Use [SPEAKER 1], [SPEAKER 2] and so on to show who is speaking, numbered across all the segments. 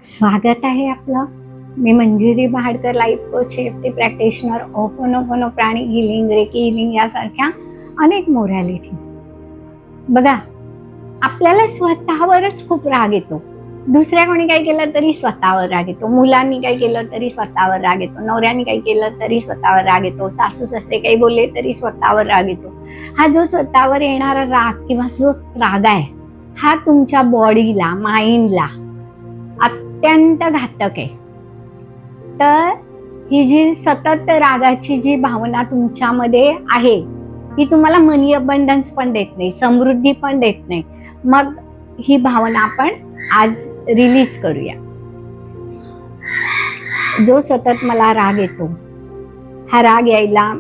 [SPEAKER 1] स्वागत आहे आपलं. मी Manjiri Bahadkar, life coach, safety practitioner, ho'oponopono, pranic healing, recce healing यासारख्या अनेक मोरॅलिटी. बघा, आपल्याला स्वतःवरच खूप राग येतो. दुसऱ्या कोणी काही केलं तरी स्वतःवर राग येतो, मुलांनी काही केलं तरी स्वतःवर राग येतो, नवऱ्याने काही केलं तरी स्वतःवर राग येतो, सासू सासरे काही बोलले तरी स्वतःवर राग येतो. हा जो स्वतःवर येणारा राग किंवा जो राग आहे, हा तुमच्या बॉडीला, माइंडला अत्यंत घातक आहे. तर ही जी सतत रागाची जी भावना तुमच्यामध्ये आहे, ही तुम्हाला मनी अबंडन्स पण देत नाही, समृद्धी पण देत नाही. मग ही भावना आपण आज रिलीज करूया. जो सतत मला राग येतो, हा राग यायला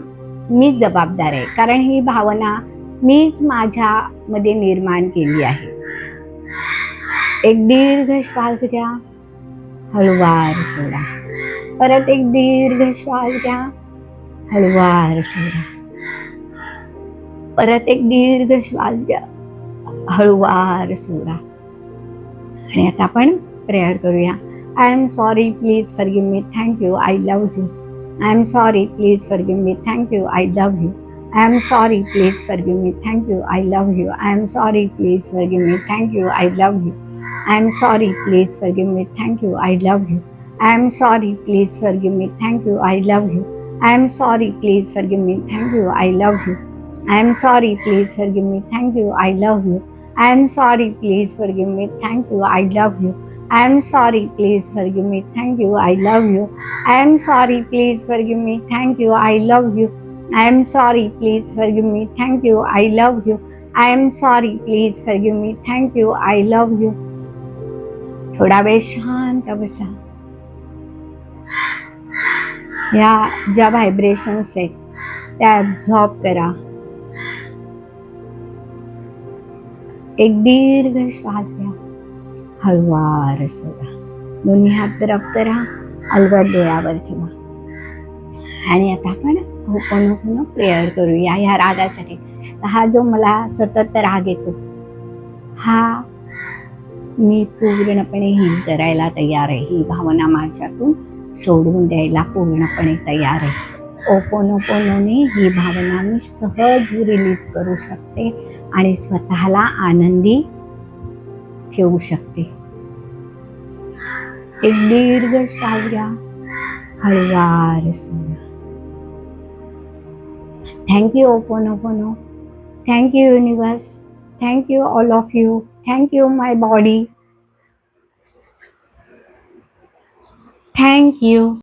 [SPEAKER 1] मीच जबाबदार आहे, कारण ही भावना मीच माझ्यामध्ये निर्माण केली आहे. एक दीर्घ श्वास घ्या, हळूवार सोडा. परत एक दीर्घ श्वास घ्या, हळूवार सोडा. परत एक दीर्घ श्वास घ्या, हळूवार सोडा. आणि आता आपण प्रेयर करूया. I am sorry, please forgive me, thank you, I love you. I am sorry, please forgive me, thank you, I love you. I am sorry, please forgive me, thank you, I love you. I am sorry, please forgive me, thank you, I love you. I am sorry, please forgive me, thank you, I love you. I am sorry, please forgive me, thank you, I love you. I am sorry, please forgive me, thank you, I love you. I am sorry, please forgive me, thank you, I love you. I am sorry, please forgive me, thank you, I love you. I am sorry, please forgive me, thank you, I love you. I am sorry, please forgive me, thank you, I love you. I am sorry, please forgive me, thank you, I love you. I am sorry, please forgive me, thank you, I love you. थोडा वेळ शांत बसा. या ज्या vibrations आहेत त्या absorb करा. एक दीर्घ श्वास घ्या, हळूवार सोडा. दोन्ही हात तरफ करा, अलगद डोळ्यावर ठेवा. आणि आता आपण ओपोनोपोनो प्रेयर करूया ह्या रागासाठी. हा जो मला सतत राग येतो, हा मी पूर्णपणे हील करायला तयार आहे. ही भावना माझ्यातून सोडून द्यायला पूर्णपणे तयार आहे. ओपोनोपोनोने ही भावना मी सहज रिलीज करू शकते आणि स्वतःला आनंदी ठेवू शकते. एक दीर्घ श्वास घ्या, हळूवार सोडा. Thank you, Oponopono. Thank you, universe. Thank you, all of you. Thank you, my body. Thank you.